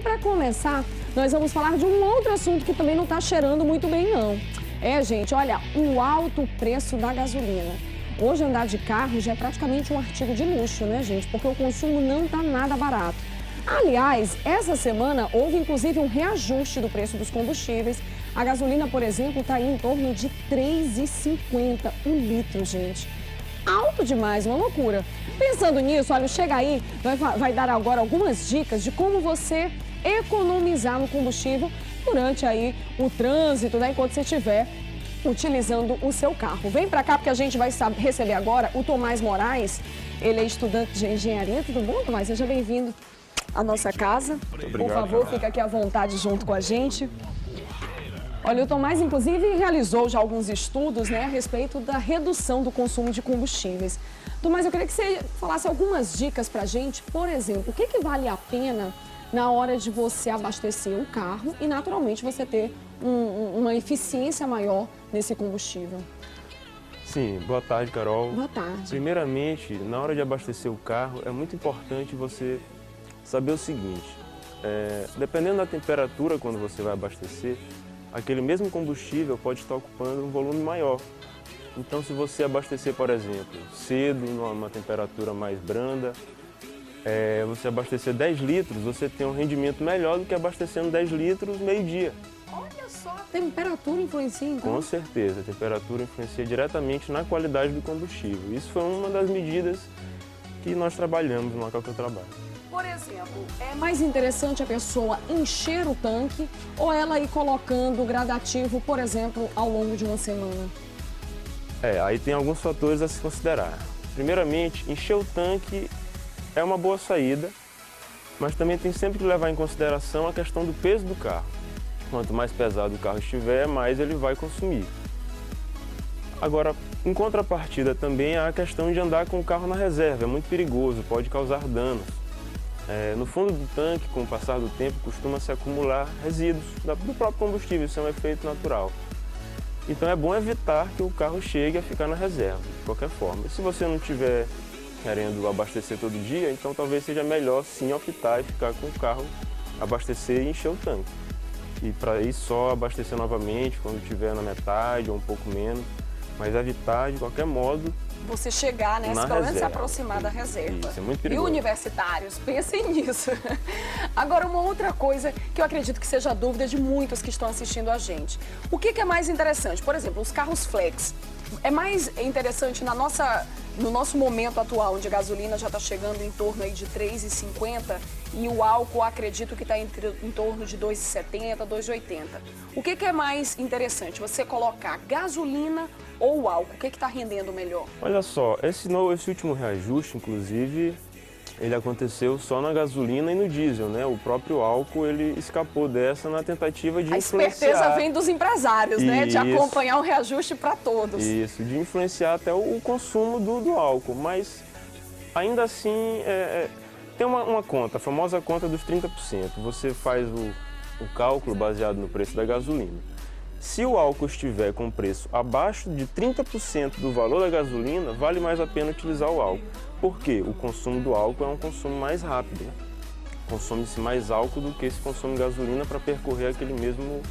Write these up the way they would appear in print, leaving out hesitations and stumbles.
para começar, nós vamos falar de um outro assunto que também não está cheirando muito bem, não. Gente, olha, o alto preço da gasolina. Hoje andar de carro já é praticamente um artigo de luxo, né, gente? Porque o consumo não está nada barato. Aliás, essa semana houve inclusive um reajuste do preço dos combustíveis. A gasolina, por exemplo, está aí em torno de R$ 3,50 o litro, gente. Alto demais, uma loucura. Pensando nisso, olha, Chega Aí vai dar agora algumas dicas de como você economizar no combustível durante aí o trânsito, né, enquanto você estiver utilizando o seu carro. Vem pra cá porque a gente vai receber agora o Tomás Moraes. Ele é estudante de engenharia. Tudo bom, Tomás? Seja bem-vindo à nossa casa. Muito obrigado. Por favor, fica aqui à vontade junto com a gente. Olha, o Tomás, inclusive, realizou já alguns estudos, né, a respeito da redução do consumo de combustíveis. Tomás, eu queria que você falasse algumas dicas pra gente. Por exemplo, o que vale a pena na hora de você abastecer o carro e, naturalmente, você ter uma eficiência maior nesse combustível? Sim, boa tarde, Carol. Boa tarde. Primeiramente, na hora de abastecer o carro, é muito importante você saber o seguinte. Dependendo da temperatura quando você vai abastecer, aquele mesmo combustível pode estar ocupando um volume maior. Então, se você abastecer, por exemplo, cedo, numa temperatura mais branda, você abastecer 10 litros, você tem um rendimento melhor do que abastecendo 10 litros meio-dia. Olha só, a temperatura influencia, então? Com certeza, a temperatura influencia diretamente na qualidade do combustível. Isso foi uma das medidas que nós trabalhamos no local que eu trabalho. Por exemplo, é mais interessante a pessoa encher o tanque ou ela ir colocando gradativo, por exemplo, ao longo de uma semana? Aí tem alguns fatores a se considerar. Primeiramente, encher o tanque é uma boa saída, mas também tem sempre que levar em consideração a questão do peso do carro. Quanto mais pesado o carro estiver, mais ele vai consumir. Agora, em contrapartida também há a questão de andar com o carro na reserva, é muito perigoso, pode causar danos. No fundo do tanque, com o passar do tempo, costuma se acumular resíduos do próprio combustível, isso é um efeito natural. Então é bom evitar que o carro chegue a ficar na reserva, de qualquer forma. E se você não estiver querendo abastecer todo dia, então talvez seja melhor sim optar e ficar com o carro, abastecer e encher o tanque. E para ir só abastecer novamente quando estiver na metade ou um pouco menos, mas evitar de qualquer modo você chegar, né? Pelo menos se aproximar da reserva. Isso, é muito E perigoso. universitários, pensem nisso. Agora, uma outra coisa que eu acredito que seja dúvida de muitos que estão assistindo a gente. O que é mais interessante? Por exemplo, os carros flex. É mais interessante no nosso momento atual, onde a gasolina já está chegando em torno aí de R$ 3,50 e o álcool, acredito que está em torno de R$ 2,70, R$ 2,80. O que é mais interessante? Você colocar gasolina ou o álcool? O que está rendendo melhor? Olha só, esse último reajuste, inclusive, ele aconteceu só na gasolina e no diesel, né? O próprio álcool, ele escapou dessa na tentativa de influenciar. A esperteza vem dos empresários, né? De acompanhar um reajuste para todos. Isso, de influenciar até o consumo do álcool, mas ainda assim tem uma conta, a famosa conta dos 30%. Você faz o cálculo baseado no preço da gasolina. Se o álcool estiver com preço abaixo de 30% do valor da gasolina, vale mais a pena utilizar o álcool. Por quê? O consumo do álcool é um consumo mais rápido. Consome-se mais álcool do que se consome gasolina para percorrer aquele mesmo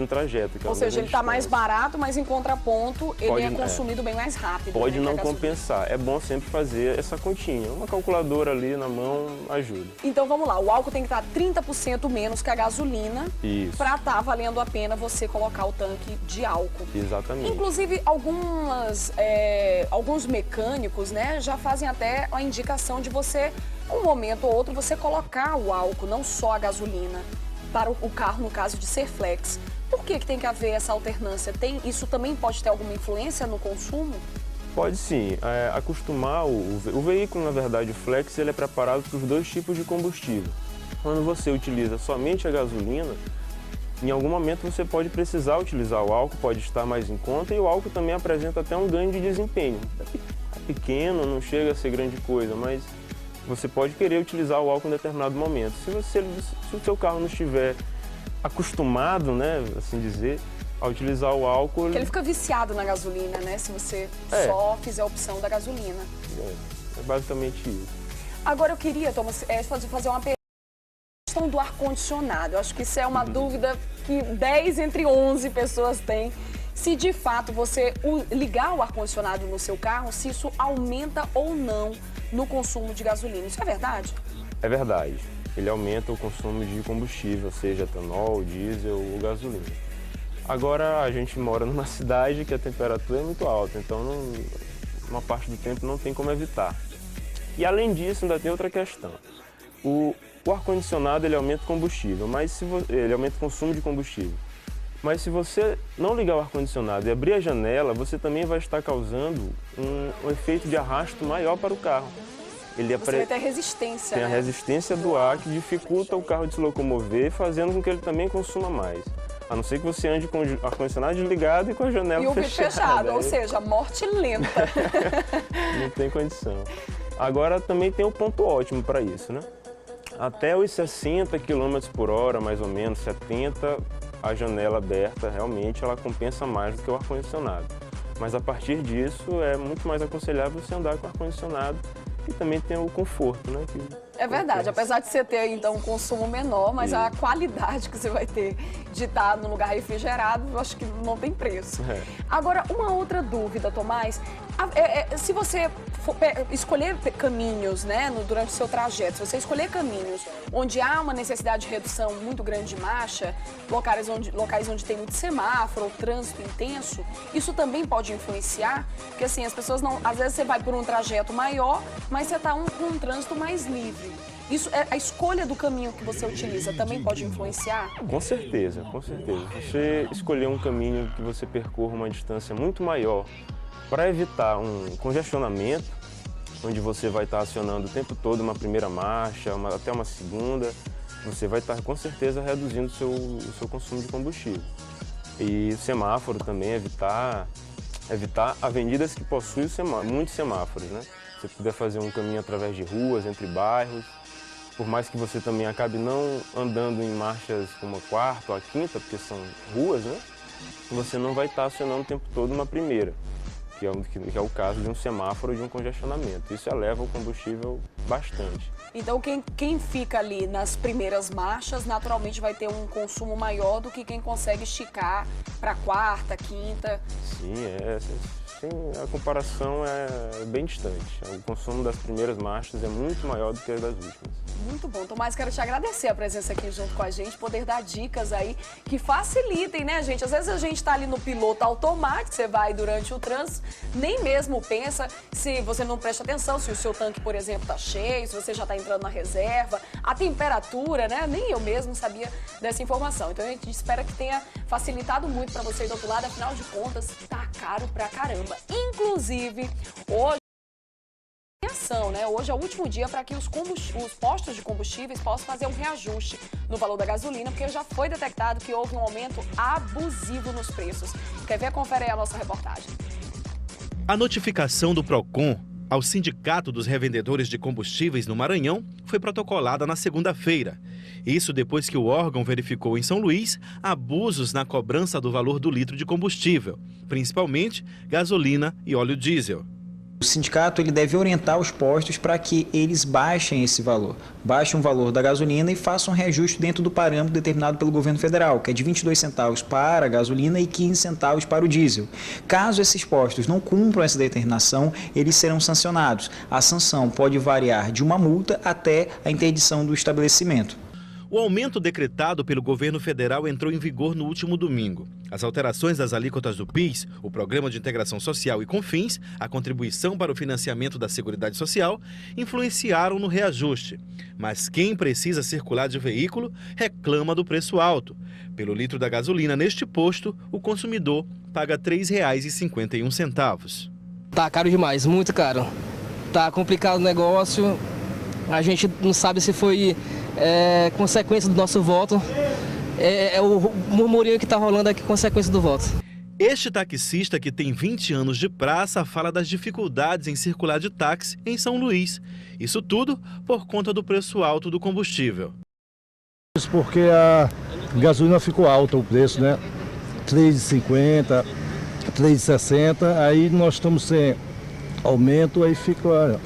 trajeto. Ou seja, ele está mais barato, mas em contraponto, ele é consumido bem mais rápido. Pode não compensar. É bom sempre fazer essa continha. Uma calculadora ali na mão ajuda. Então vamos lá, o álcool tem que estar 30% menos que a gasolina para estar valendo a pena você colocar o tanque de álcool. Exatamente. Inclusive, alguns mecânicos, né, já fazem até a indicação de você, um momento ou outro, você colocar o álcool, não só a gasolina, para o carro, no caso de ser flex. Por que tem que haver essa alternância? Isso também pode ter alguma influência no consumo? Pode sim. Acostumar o veículo, na verdade, o flex, ele é preparado para os dois tipos de combustível. Quando você utiliza somente a gasolina, em algum momento você pode precisar utilizar o álcool, pode estar mais em conta, e o álcool também apresenta até um ganho de desempenho. É pequeno, não chega a ser grande coisa, mas você pode querer utilizar o álcool em determinado momento. Se o seu carro não estiver acostumado, né, assim dizer, a utilizar o álcool... Porque ele fica viciado na gasolina, né, se você só fizer a opção da gasolina. É basicamente isso. Agora eu queria, Thomas, fazer uma pergunta. questão do ar-condicionado, eu acho que isso é uma dúvida que 10 entre 11 pessoas têm. Se de fato você ligar o ar-condicionado no seu carro, se isso aumenta ou não no consumo de gasolina. Isso é verdade? É verdade. Ele aumenta o consumo de combustível, seja etanol, diesel ou gasolina. Agora, a gente mora numa cidade que a temperatura é muito alta, então uma parte do tempo não tem como evitar. E além disso, ainda tem outra questão. O ar-condicionado ele aumenta o combustível, ele aumenta o consumo de combustível. Mas se você não ligar o ar-condicionado e abrir a janela, você também vai estar causando um efeito de arrasto maior para o carro. Você vai ter resistência, Tem a resistência do ar que dificulta o carro de se locomover, fazendo com que ele também consuma mais. A não ser que você ande com o ar-condicionado desligado e com a janela fechada. E o vidro fechado, ou seja, morte lenta. Não tem condição. Agora também tem um ponto ótimo para isso, né? Até os 60 km por hora, mais ou menos, 70, a janela aberta, realmente, ela compensa mais do que o ar-condicionado. Mas a partir disso, é muito mais aconselhável você andar com ar-condicionado e também tem o conforto, né? É verdade, apesar de você ter, então, um consumo menor, mas a qualidade que você vai ter de estar num lugar refrigerado, eu acho que não tem preço. Agora, uma outra dúvida, Tomás, se você for escolher caminhos, né, durante o seu trajeto, se você escolher caminhos onde há uma necessidade de redução muito grande de marcha, locais onde tem muito semáforo, trânsito intenso, isso também pode influenciar? Porque assim, as pessoas não, às vezes você vai por um trajeto maior, mas você está com um trânsito mais livre. Isso, a escolha do caminho que você utiliza também pode influenciar? Com certeza, com certeza. Você escolher um caminho que você percorra uma distância muito maior para evitar um congestionamento, onde você vai estar acionando o tempo todo uma primeira marcha, até uma segunda, você vai estar com certeza reduzindo o seu consumo de combustível. E semáforo também, evitar avenidas que possuem muitos semáforos, né? Você puder fazer um caminho através de ruas, entre bairros, por mais que você também acabe não andando em marchas como a quarta ou a quinta, porque são ruas, né? Você não vai estar acionando o tempo todo uma primeira, que é o caso de um semáforo ou de um congestionamento. Isso eleva o combustível bastante. Então, quem fica ali nas primeiras marchas, naturalmente vai ter um consumo maior do que quem consegue esticar para quarta, quinta. Sim, a comparação é bem distante. O consumo das primeiras marchas é muito maior do que as das últimas. Muito bom. Tomás, quero te agradecer a presença aqui junto com a gente, poder dar dicas aí que facilitem, né, gente? Às vezes a gente tá ali no piloto automático, você vai durante o trânsito, nem mesmo pensa se você não presta atenção, se o seu tanque, por exemplo, tá cheio, se você já tá entrando na reserva, a temperatura, né? Nem eu mesmo sabia dessa informação. Então a gente espera que tenha facilitado muito para você do outro lado, afinal de contas, tá caro pra caramba. Inclusive, hoje, né? Hoje é o último dia para que os postos de combustíveis possam fazer um reajuste no valor da gasolina, porque já foi detectado que houve um aumento abusivo nos preços. Quer ver? Confere aí a nossa reportagem. A notificação do PROCON ao Sindicato dos Revendedores de Combustíveis no Maranhão foi protocolada na segunda-feira. Isso depois que o órgão verificou em São Luís abusos na cobrança do valor do litro de combustível, principalmente gasolina e óleo diesel. O sindicato ele deve orientar os postos para que eles baixem esse valor, baixem o valor da gasolina e façam um reajuste dentro do parâmetro determinado pelo governo federal, que é de 22 centavos para a gasolina e 15 centavos para o diesel. Caso esses postos não cumpram essa determinação, eles serão sancionados. A sanção pode variar de uma multa até a interdição do estabelecimento. O aumento decretado pelo governo federal entrou em vigor no último domingo. As alterações das alíquotas do PIS, o Programa de Integração Social e CONFINS, a contribuição para o financiamento da Seguridade Social, influenciaram no reajuste. Mas quem precisa circular de veículo reclama do preço alto. Pelo litro da gasolina neste posto, o consumidor paga R$ 3,51. Tá caro demais, muito caro. Tá complicado o negócio, a gente não sabe se foi consequência do nosso voto. É o murmurinho que está rolando aqui, consequência do voto. Este taxista, que tem 20 anos de praça, fala das dificuldades em circular de táxi em São Luís. Isso tudo por conta do preço alto do combustível. Isso porque a gasolina ficou alta o preço, né? R$ 3,50, R$ 3,60, aí nós estamos sem aumento, aí fica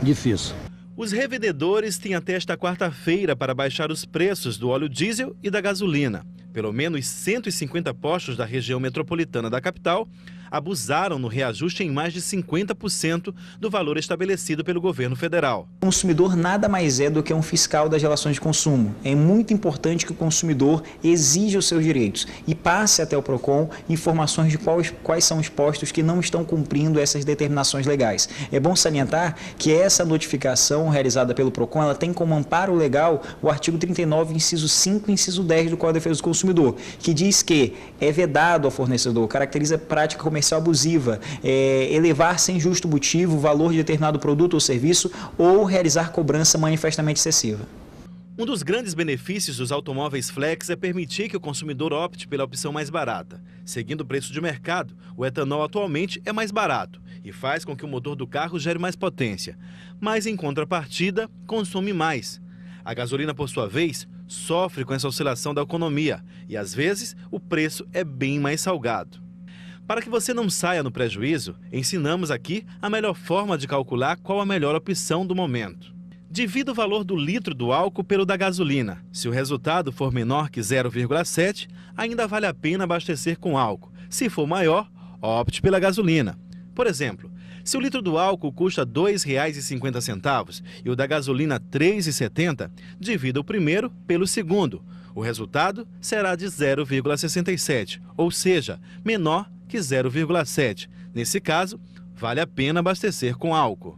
difícil. Os revendedores têm até esta quarta-feira para baixar os preços do óleo diesel e da gasolina. Pelo menos 150 postos da região metropolitana da capital abusaram no reajuste em mais de 50% do valor estabelecido pelo governo federal. O consumidor nada mais é do que um fiscal das relações de consumo. É muito importante que o consumidor exija os seus direitos e passe até o PROCON informações de quais são os postos que não estão cumprindo essas determinações legais. É bom salientar que essa notificação realizada pelo PROCON, ela tem como amparo legal o artigo 39, inciso 5 e inciso 10 do Código de Defesa do Consumidor, que diz que é vedado ao fornecedor, caracteriza prática comercial abusiva, elevar sem justo motivo o valor de determinado produto ou serviço ou realizar cobrança manifestamente excessiva. Um dos grandes benefícios dos automóveis flex é permitir que o consumidor opte pela opção mais barata. Seguindo o preço de mercado, o etanol atualmente é mais barato e faz com que o motor do carro gere mais potência, mas em contrapartida, consome mais. A gasolina, por sua vez, sofre com essa oscilação da economia e, às vezes, o preço é bem mais salgado. Para que você não saia no prejuízo, ensinamos aqui a melhor forma de calcular qual a melhor opção do momento. Divida o valor do litro do álcool pelo da gasolina. Se o resultado for menor que 0,7, ainda vale a pena abastecer com álcool. Se for maior, opte pela gasolina. Por exemplo, se o litro do álcool custa R$ 2,50 e o da gasolina R$ 3,70, divida o primeiro pelo segundo. O resultado será de 0,67, ou seja, menor que 0,7. Nesse caso, vale a pena abastecer com álcool.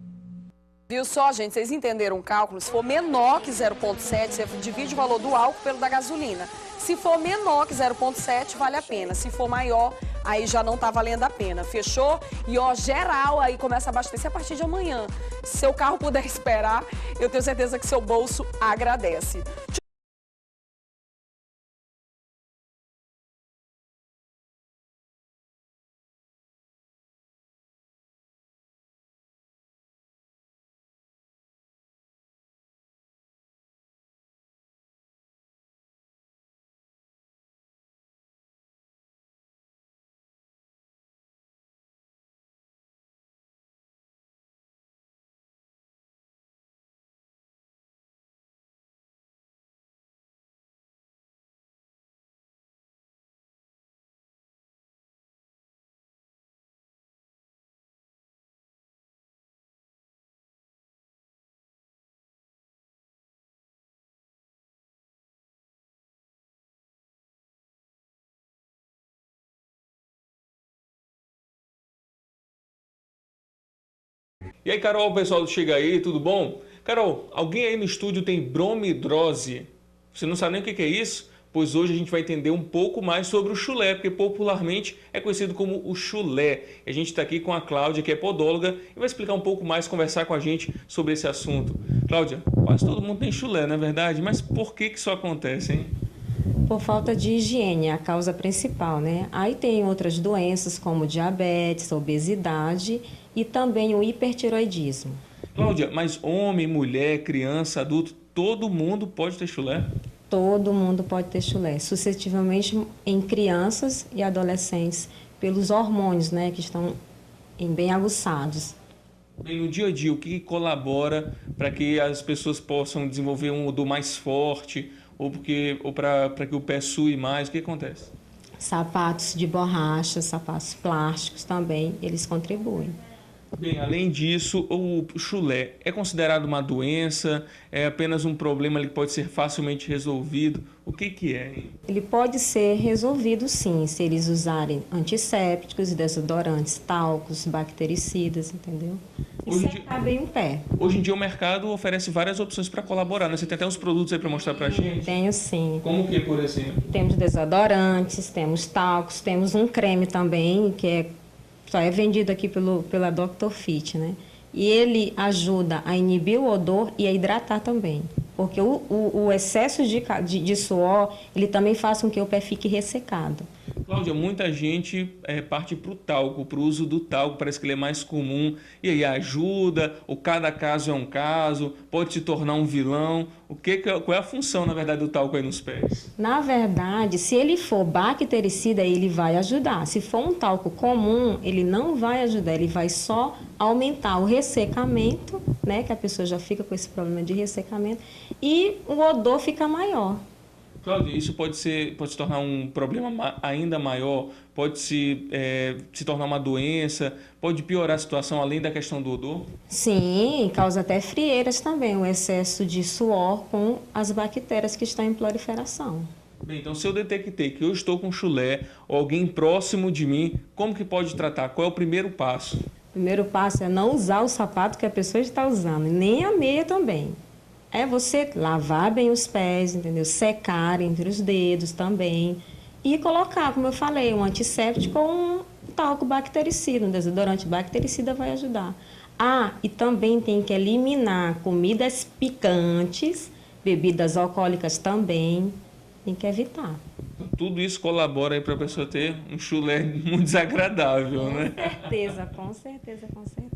Viu só, gente? Vocês entenderam o cálculo? Se for menor que 0,7, você divide o valor do álcool pelo da gasolina. Se for menor que 0,7, vale a pena. Se for maior, aí já não tá valendo a pena. Fechou? E ó, geral, aí começa a abastecer a partir de amanhã. Se seu carro puder esperar, eu tenho certeza que seu bolso agradece. E aí, Carol, pessoal do Chega Aí, tudo bom? Carol, alguém aí no estúdio tem bromidrose? Você não sabe nem o que é isso? Pois hoje a gente vai entender um pouco mais sobre o chulé, porque popularmente é conhecido como o chulé. E a gente está aqui com a Cláudia, que é podóloga, e vai explicar um pouco mais, conversar com a gente sobre esse assunto. Cláudia, quase todo mundo tem chulé, não é verdade? Mas por que isso acontece, hein? Por falta de higiene, é a causa principal, né? Aí tem outras doenças como diabetes, obesidade e também o hipertiroidismo. Cláudia, mas homem, mulher, criança, adulto, todo mundo pode ter chulé? Todo mundo pode ter chulé, suscetivelmente em crianças e adolescentes, pelos hormônios, né, que estão bem aguçados. Bem, no dia a dia, o que colabora para que as pessoas possam desenvolver um odor mais forte ou para que o pé sue mais? O que acontece? Sapatos de borracha, sapatos plásticos também, eles contribuem. Bem, além disso, o chulé é considerado uma doença? É apenas um problema que pode ser facilmente resolvido? O que é? Ele pode ser resolvido sim, se eles usarem antissépticos, desodorantes, talcos, bactericidas, entendeu? E secar bem o pé. Hoje em dia o mercado oferece várias opções para colaborar, né? Você tem até uns produtos aí para mostrar para a gente? Tenho sim. Como que, por exemplo? Temos desodorantes, temos talcos, temos um creme também, que só é vendido aqui pela Dr. Fit, né? E ele ajuda a inibir o odor e a hidratar também. Porque o excesso de suor, ele também faz com que o pé fique ressecado. Cláudia, muita gente parte para o talco, para o uso do talco, parece que ele é mais comum. E aí ajuda, ou cada caso é um caso, pode se tornar um vilão. Qual é a função, na verdade, do talco aí nos pés? Na verdade, se ele for bactericida, ele vai ajudar. Se for um talco comum, ele não vai ajudar, ele vai só aumentar o ressecamento, né? Que a pessoa já fica com esse problema de ressecamento, e o odor fica maior. Cláudia, isso pode se tornar um problema ainda maior, pode se tornar uma doença, pode piorar a situação além da questão do odor? Sim, causa até frieiras também, o excesso de suor com as bactérias que estão em proliferação. Bem, então se eu detectei que eu estou com chulé ou alguém próximo de mim, como que pode tratar? Qual é o primeiro passo? O primeiro passo é não usar o sapato que a pessoa está usando, nem a meia também. É você lavar bem os pés, entendeu? Secar entre os dedos também. E colocar, como eu falei, um antisséptico ou um talco bactericida. Um desodorante bactericida vai ajudar. Ah, e também tem que eliminar comidas picantes, bebidas alcoólicas também. Tem que evitar. Tudo isso colabora aí para a pessoa ter um chulé muito desagradável, né? Com certeza.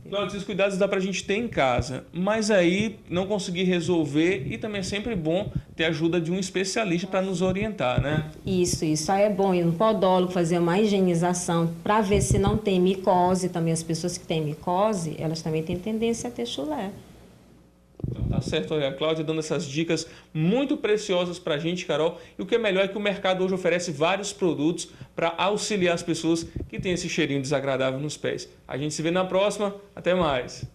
Claro, esses cuidados dá para a gente ter em casa, mas aí não conseguir resolver, e também é sempre bom ter a ajuda de um especialista para nos orientar, né? Isso. Aí é bom ir no podólogo, fazer uma higienização para ver se não tem micose. Também as pessoas que têm micose, elas também têm tendência a ter chulé. Então, tá certo, olha, a Cláudia dando essas dicas muito preciosas para a gente, Carol. E o que é melhor é que o mercado hoje oferece vários produtos para auxiliar as pessoas que têm esse cheirinho desagradável nos pés. A gente se vê na próxima. Até mais!